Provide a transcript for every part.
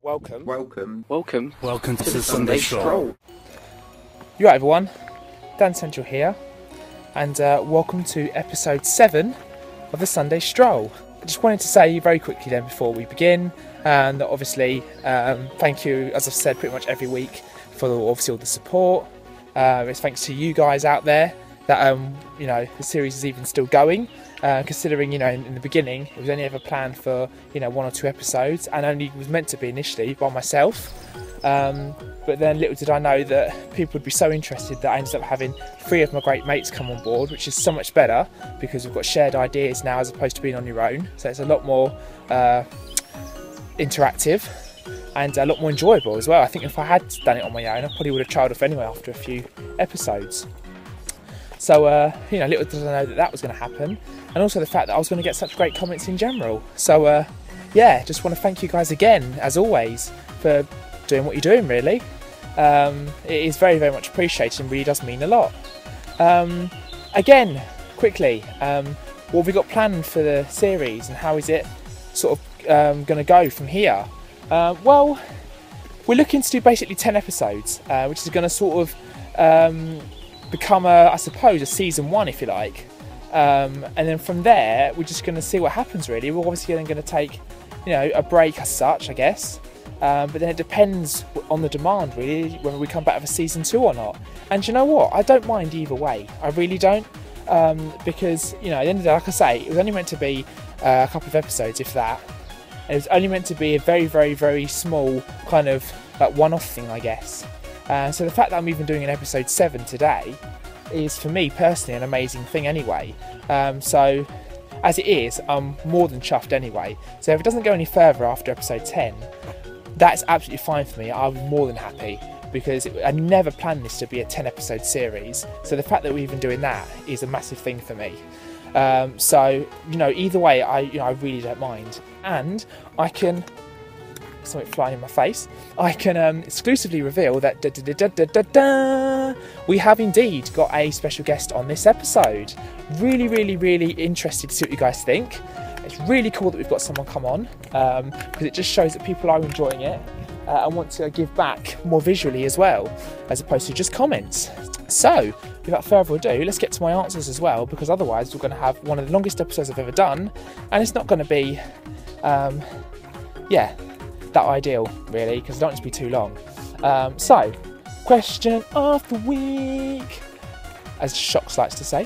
Welcome to the Sunday Stroll. You right, everyone? Dancentral here, and welcome to episode 7 of the Sunday Stroll. I just wanted to say very quickly then before we begin, and obviously thank you, as I've said pretty much every week, for obviously all the support. It's thanks to you guys out there that the series is even still going. Considering in the beginning it was only ever planned for 1 or 2 episodes, and only was meant to be initially by myself. But then little did I know that people would be so interested that I ended up having 3 of my great mates come on board, which is so much better because we've got shared ideas now as opposed to being on your own. So it's a lot more interactive and a lot more enjoyable as well. I think if I had done it on my own, I probably would have trailed off anyway after a few episodes. So little did I know that was going to happen, and also the fact that I was going to get such great comments in general. So just want to thank you guys again, as always, for doing what you're doing, really. It is very, very much appreciated and really does mean a lot. Again, quickly, what have we got planned for the series, and how is it sort of going to go from here? Well, we're looking to do basically 10 episodes, which is going to sort of become I suppose a season 1, if you like, and then from there we're just going to see what happens, really. We're obviously then going to take a break as such, I guess, but then it depends on the demand, really, whether we come back for season 2 or not. And you know what, I don't mind either way, I really don't, because at the end of the day, like I say, it was only meant to be a couple of episodes, if that, and it was only meant to be a very, very, very small kind of like one-off thing, I guess. So the fact that I'm even doing an episode 7 today is, for me personally, an amazing thing anyway. So as it is, I'm more than chuffed anyway. So if it doesn't go any further after episode 10, that's absolutely fine for me. I'm more than happy, because I never planned this to be a 10 episode series. So the fact that we're even doing that is a massive thing for me. So either way, I really don't mind, and I can. Something flying in my face. I can exclusively reveal that we have indeed got a special guest on this episode. Really, really, really interested to see what you guys think. It's really cool that we've got someone come on, because it just shows that people are enjoying it and want to give back more visually as well, as opposed to just comments. So without further ado, let's get to my answers as well, because otherwise we're going to have one of the longest episodes I've ever done, and it's not going to be that ideal, really, because I don't want it to be too long. So, question of the week, as Shocks likes to say.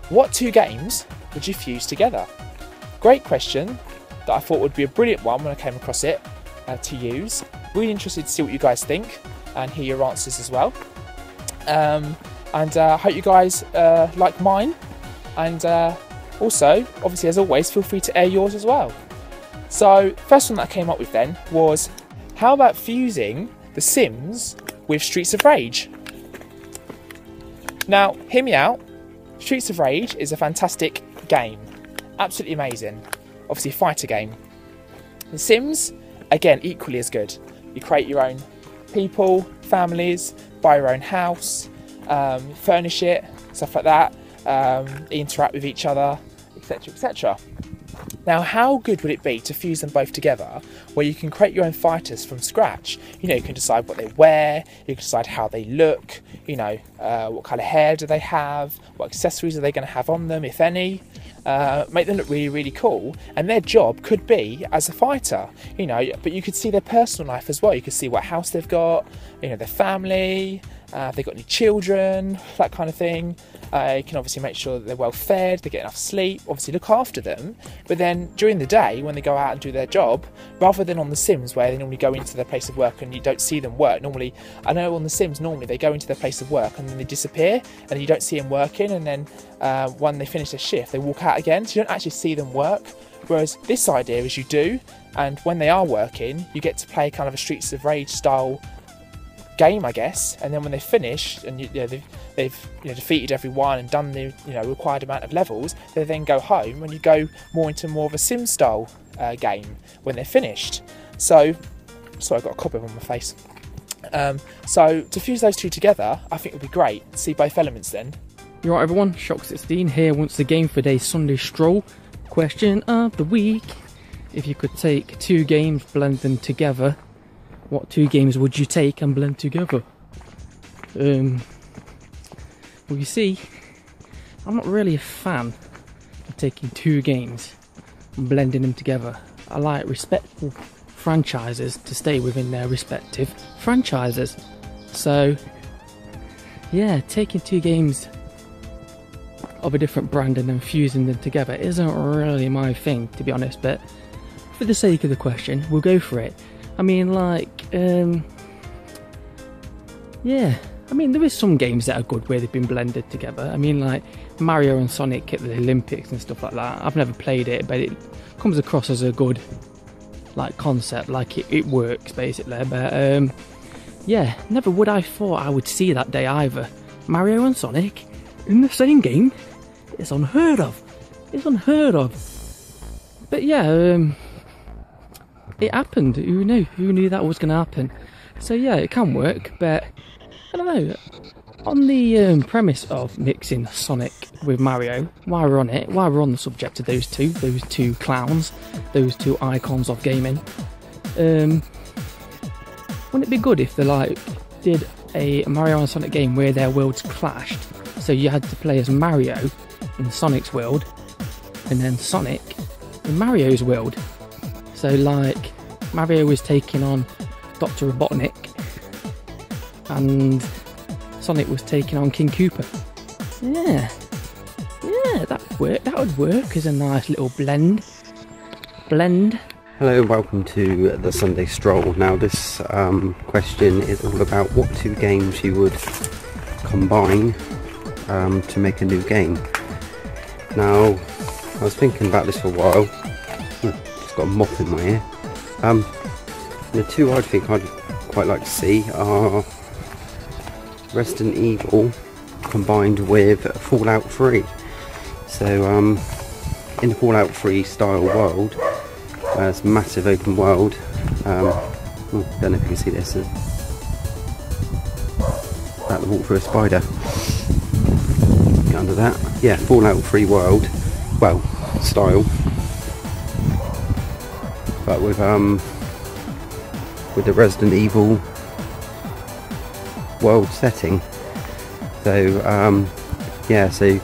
What 2 games would you fuse together? Great question that I thought would be a brilliant one when I came across it to use. Really interested to see what you guys think and hear your answers as well. And I hope you guys like mine, and also, obviously, as always, feel free to air yours as well. So, first one that I came up with then was, how about fusing The Sims with Streets of Rage? Now, hear me out. Streets of Rage is a fantastic game. Absolutely amazing. Obviously, a fighter game. The Sims, again, equally as good. You create your own people, families, buy your own house, furnish it, stuff like that, interact with each other, etc, etc. Now, how good would it be to fuse them both together, where you can create your own fighters from scratch? You can decide what they wear, you can decide how they look, what kind of hair do they have, what accessories are they going to have on them, if any. Make them look really, really cool, and their job could be as a fighter, but you could see their personal life as well. You could see what house they've got, their family, if they've got any children, that kind of thing. You can obviously make sure that they're well fed, they get enough sleep, obviously look after them. But then during the day, when they go out and do their job, rather than on The Sims where they normally go into their place of work and you don't see them work, normally, I know on The Sims normally they go into their place of work and then they disappear and you don't see them working, and then when they finish their shift they walk out again, so you don't actually see them work. Whereas this idea is you do, and when they are working you get to play kind of a Streets of Rage style game, I guess, and then when they finish and they've defeated everyone and done the required amount of levels, they then go home and you go more into more of a sim style game when they're finished. So, sorry, I've got a cobweb on my face. So to fuse those 2 together, I think it would be great. See both elements then. You alright, everyone? Shock16 here once again for today's Sunday Stroll. Question of the week. if you could take 2 games, blend them together, what 2 games would you take and blend together? Well, you see, I'm not really a fan of taking 2 games and blending them together. I like respective franchises to stay within their respective franchises. So, yeah, taking 2 games of a different brand and then fusing them together isn't really my thing, to be honest, but for the sake of the question, we'll go for it. I mean, like, yeah, I mean, there is some games that are good where they've been blended together. I mean, like Mario and Sonic at the Olympics and stuff like that. I've never played it, but it comes across as a good, like, concept, like it works basically. But yeah, never would I thought I would see that day either. Mario and Sonic in the same game. It's unheard of. It's unheard of. But yeah, it happened. Who knew? Who knew that was going to happen? So yeah, it can work, but I don't know. On the premise of mixing Sonic with Mario, while we're on it, while we're on the subject of those two clowns, those 2 icons of gaming, wouldn't it be good if they like did a Mario and Sonic game where their worlds clashed? So you had to play as Mario in Sonic's world, and then Sonic in Mario's world. So like Mario was taking on Dr. Robotnik, and Sonic was taking on King Koopa. Yeah, that would work. That would work as a nice little blend. Hello and welcome to the Sunday Stroll. Now this question is all about what 2 games you would combine to make a new game. Now, I was thinking about this for a while. Just got a mop in my ear. The 2 I think I'd quite like to see are Resident Evil combined with Fallout 3. So in the Fallout 3 style world, it's a massive open world. Don't know if you can see this. About to walk through a spider. Get under that. Yeah, Fallout 3 world, well, style, but with the Resident Evil world setting. So yeah, so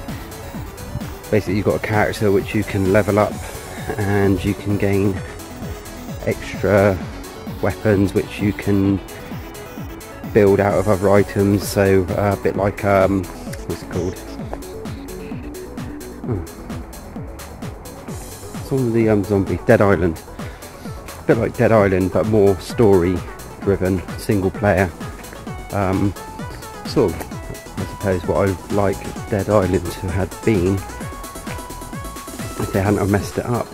basically you've got a character which you can level up, and you can gain extra weapons which you can build out of other items. So a bit like what's it called? It's on the zombie Dead Island. A bit like Dead Island, but more story driven, single player. Sort of, I suppose, what I like Dead Island to have been if they hadn't have messed it up.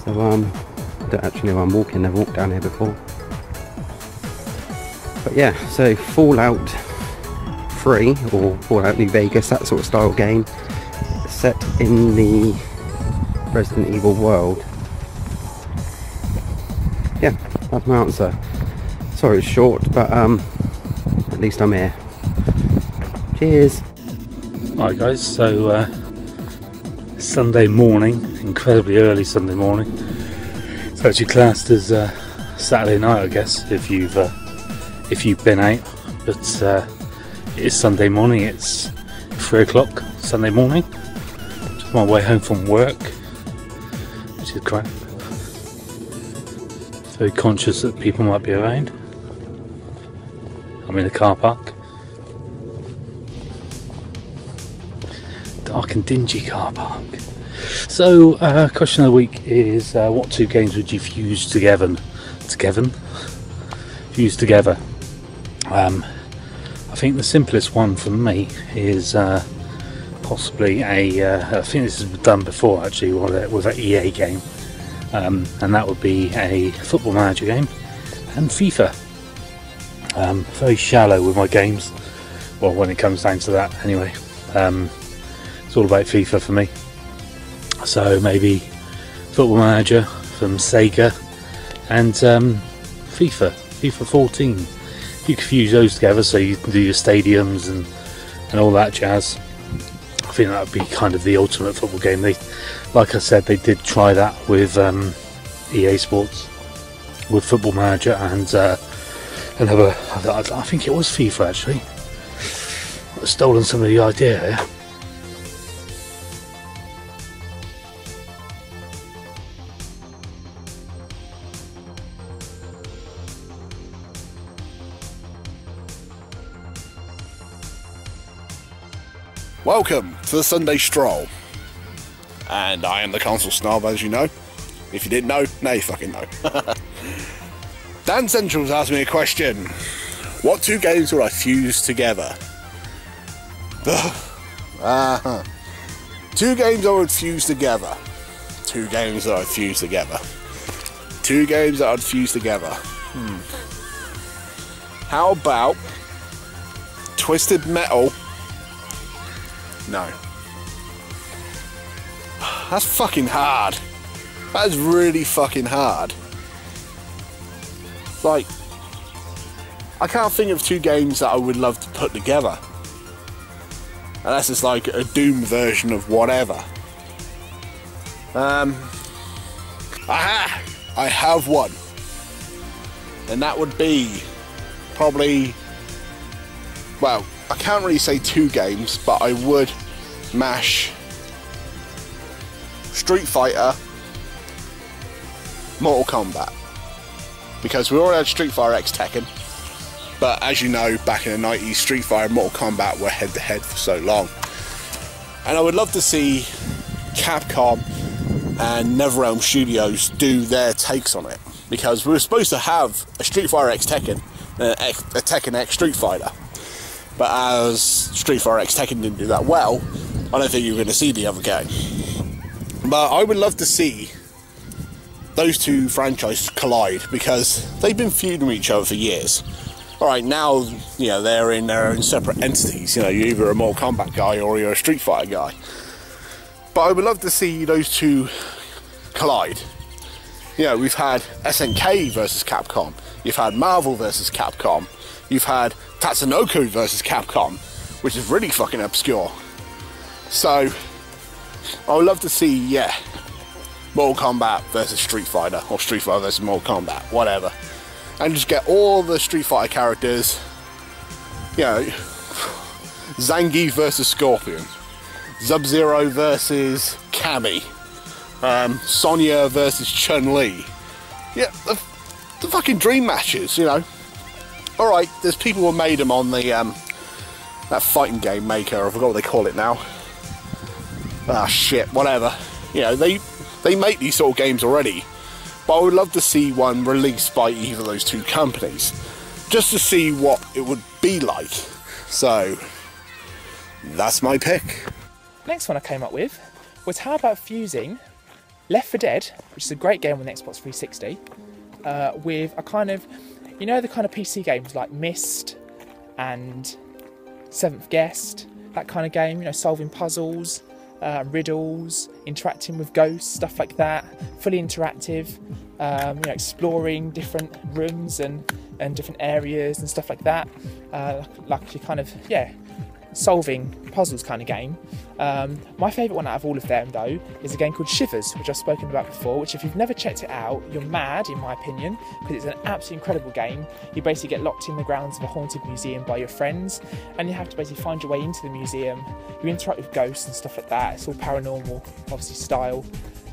So I don't actually know where I'm walking. I've walked down here before. But yeah, so Fallout 3 or Fallout New Vegas, that sort of style game, set in the Resident Evil world. Yeah, that's my answer. Sorry it's short, but at least I'm here. Cheers. Alright guys, so Sunday morning, incredibly early Sunday morning. It's actually classed as Saturday night, I guess, if you've been out. But it is Sunday morning. It's 3 o'clock Sunday morning. Just on my way home from work, which is crap. Very conscious that people might be around. I'm in a car park. Dark and dingy car park. So, question of the week is what 2 games would you fuse together? Fuse together. I think the simplest one for me is possibly I think this has been done before actually with an EA game, and that would be a Football Manager game and FIFA. Very shallow with my games, well, when it comes down to that anyway. It's all about FIFA for me. So maybe Football Manager from Sega and FIFA 14. You could fuse those together so you can do your stadiums and all that jazz. I think that would be kind of the ultimate football game. They like I said, they did try that with EA Sports, with Football Manager and another, I think it was FIFA actually. I've stolen some of the idea here. Welcome to the Sunday Stroll, and I am the console snob, as you know. If you didn't know, now you fucking know. Dancentral's asked me a question. What 2 games would I fuse together? 2 games I would fuse together. 2 games that I'd fuse together. 2 games that I'd fuse together. How about Twisted Metal? No. That's fucking hard. That is really fucking hard. Like, I can't think of 2 games that I would love to put together. Unless it's like a Doom version of whatever. I have one. And that would be probably, well, I can't really say 2 games, but I would mash Street Fighter, Mortal Kombat. Because we already had Street Fighter X Tekken, but as you know, back in the 90s, Street Fighter and Mortal Kombat were head to head for so long. And I would love to see Capcom and NetherRealm Studios do their takes on it. Because we were supposed to have a Street Fighter X Tekken and a Tekken X Street Fighter. But as Street Fighter X Tekken didn't do that well, I don't think you're going to see the other game. But I would love to see those 2 franchises collide, because they've been feuding with each other for years. Alright, now, you know, they're in their own separate entities. You know, you're either a Mortal Kombat guy or you're a Street Fighter guy. But I would love to see those 2 collide. You know, we've had SNK versus Capcom. You've had Marvel versus Capcom. You've had Tatsunoko versus Capcom, which is really fucking obscure. So, I would love to see, yeah, Mortal Kombat versus Street Fighter, or Street Fighter versus Mortal Kombat, whatever. And just get all the Street Fighter characters, you know, Zangief versus Scorpion, Sub-Zero versus Cammy, Sonya versus Chun-Li. Yeah, the fucking dream matches, you know. Alright, there's people who made them on the, that fighting game maker, I forgot what they call it now. Ah, shit, whatever. You know, they make these sort of games already. But I would love to see one released by either of those 2 companies. Just to see what it would be like. So, that's my pick. Next one I came up with was, how about fusing Left 4 Dead, which is a great game on the Xbox 360, with a kind of, you know, the kind of PC games like Myst and Seventh Guest, that kind of game, you know, solving puzzles, riddles, interacting with ghosts, stuff like that, fully interactive, you know, exploring different rooms and different areas and stuff like that, like you kind of, yeah, solving puzzles kind of game. My favourite one out of all of them, though, is a game called Shivers, which I've spoken about before, which if you've never checked it out, you're mad, in my opinion, because it's an absolutely incredible game. You basically get locked in the grounds of a haunted museum by your friends, and you have to basically find your way into the museum. You interact with ghosts and stuff like that. It's all paranormal, obviously, style.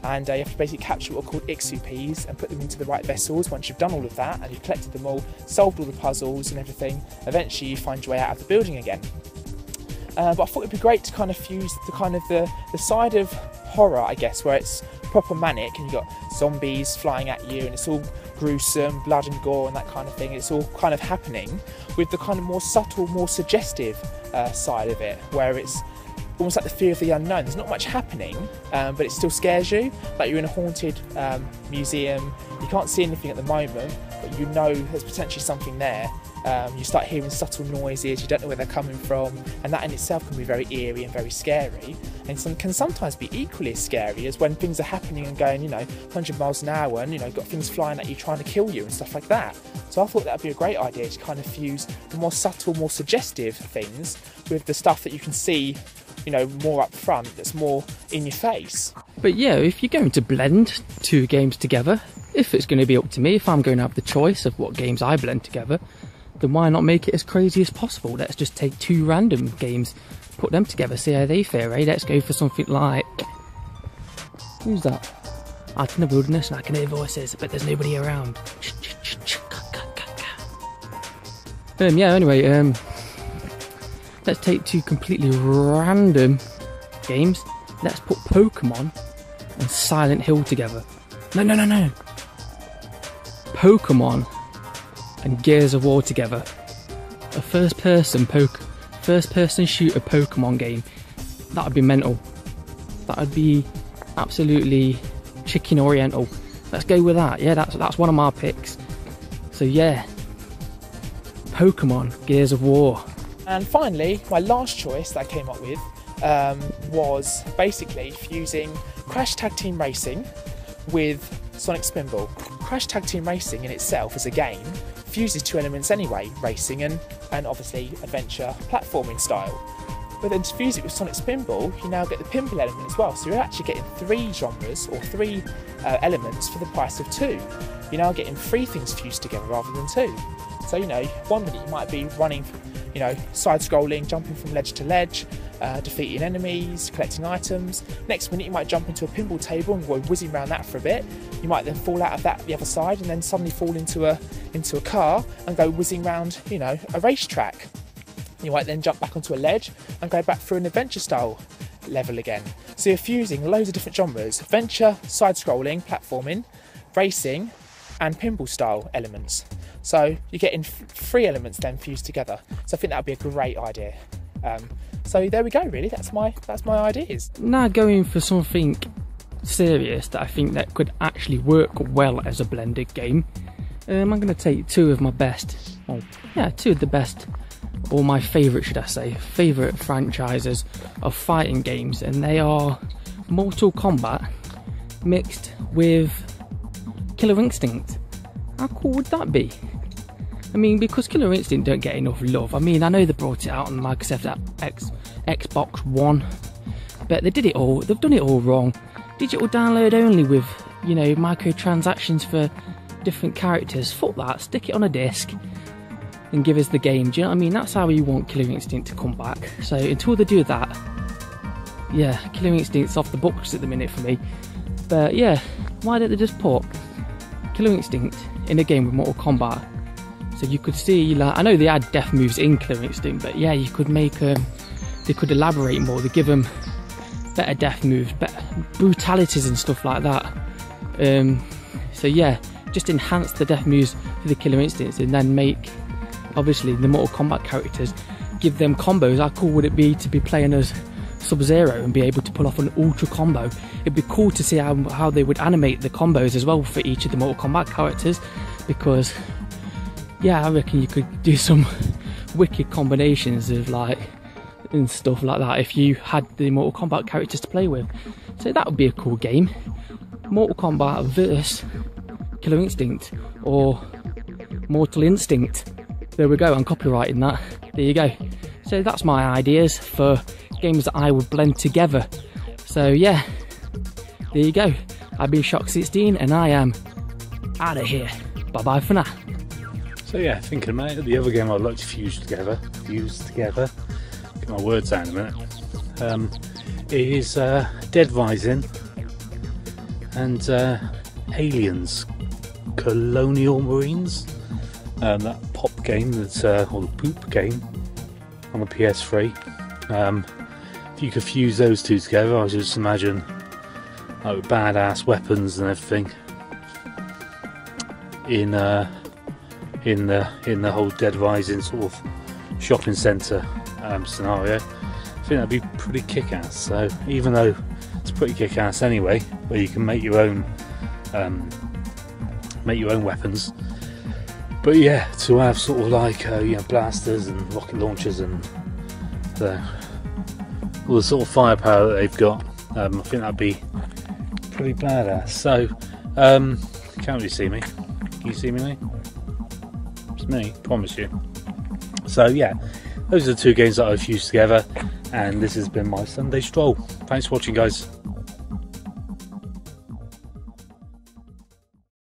And you have to basically capture what are called Ixupies and put them into the right vessels. Once you've done all of that and you've collected them all, solved all the puzzles and everything, eventually you find your way out of the building again. But I thought it'd be great to kind of fuse the kind of the side of horror, I guess, where it's proper manic and you've got zombies flying at you and it's all gruesome, blood and gore and that kind of thing. It's all kind of happening, with the kind of more subtle, more suggestive side of it, where it's almost like the fear of the unknown. There's not much happening, but it still scares you. Like you're in a haunted museum, you can't see anything at the moment, but you know there's potentially something there. You start hearing subtle noises, you don't know where they're coming from, and that in itself can be very eerie and very scary, and can sometimes be equally as scary as when things are happening and going, you know, 100 miles an hour, and, you know, got things flying at you trying to kill you and stuff like that. So I thought that would be a great idea to kind of fuse the more subtle, more suggestive things with the stuff that you can see, you know, more up front, that's more in your face. But yeah, if you're going to blend 2 games together, if it's going to be up to me, if I'm going to have the choice of what games I blend together, then why not make it as crazy as possible? Let's just take 2 random games, put them together, see how they fare, eh? Let's go for something like... Who's that? Out in the wilderness and I can hear voices, but there's nobody around. Yeah, anyway, let's take 2 completely random games. Let's put Pokemon and Silent Hill together. No. Pokemon and Gears of War together. A first-person shooter Pokemon game. That would be mental. That would be absolutely chicken oriental. Let's go with that. Yeah, that's one of my picks. So yeah, Pokemon, Gears of War. And finally, my last choice that I came up with was basically fusing Crash Tag Team Racing with Sonic Spinball. Crash Tag Team Racing in itself as a game fuses 2 elements anyway, racing and obviously adventure platforming style. But then to fuse it with Sonic Spinball, you now get the pinball element as well. So you're actually getting 3 genres or 3 elements for the price of 2. You're now getting 3 things fused together rather than 2. So, you know, one minute you might be running, you know, side-scrolling, jumping from ledge to ledge, defeating enemies, collecting items. Next minute you might jump into a pinball table and go whizzing around that for a bit. You might then fall out of that the other side and then suddenly fall into a car and go whizzing around, you know, a racetrack. You might then jump back onto a ledge and go back through an adventure style level again. So you're fusing loads of different genres: adventure, side-scrolling, platforming, racing and pinball style elements. So you're getting 3 elements then fused together. So I think that would be a great idea. So there we go, really. That's my ideas. Now going for something serious that I think that could actually work well as a blended game. I'm going to take 2 of my best, 2 of the best, or my favourite, should I say, favourite franchises of fighting games, and they are Mortal Kombat mixed with Killer Instinct. How cool would that be? I mean, because Killer Instinct don't get enough love. I mean, I know they brought it out on Microsoft Xbox One, but they did it all. They've done it all wrong. Digital download only with, you know, microtransactions for different characters. Fuck that. Stick it on a disc and give us the game. Do you know what I mean? That's how you want Killer Instinct to come back. So until they do that, yeah, Killer Instinct's off the books at the minute for me. But yeah, why don't they just put Killer Instinct in a game with Mortal Kombat? So you could see, like, I know they had death moves in Killer Instinct, but yeah, you could make they could elaborate more. They give them better death moves, better brutalities and stuff like that. So yeah, just enhance the death moves for the Killer Instincts, and then make, obviously, the Mortal Kombat characters, give them combos. How cool would it be to be playing as Sub-Zero and be able to pull off an ultra combo? It'd be cool to see how they would animate the combos as well for each of the Mortal Kombat characters, because yeah, I reckon you could do some wicked combinations of like and stuff like that if you had the Mortal Kombat characters to play with. So that would be a cool game. Mortal Kombat vs Killer Instinct, or Mortal Instinct. There we go, I'm copyrighting that. There you go. So that's my ideas for games that I would blend together. So yeah, there you go. I've been Shock16 and I am out of here. Bye bye for now. So yeah, thinking about it, the other game I'd like to fuse together, get my words out in a minute, is Dead Rising and Aliens Colonial Marines, that pop game that's, or the poop game on the PS3. If you could fuse those 2 together, I just imagine like with badass weapons and everything in the whole Dead Rising sort of shopping centre scenario. I think that'd be pretty kick-ass. So even though it's pretty kick-ass anyway, where you can make your own weapons, but yeah, to have sort of like you know, blasters and rocket launchers and all the sort of firepower that they've got, I think that'd be pretty badass. So can't really see me. Can you see me now? Me, promise you. So yeah, those are the 2 games that I've fused together, and this has been my Sunday stroll. Thanks for watching, guys.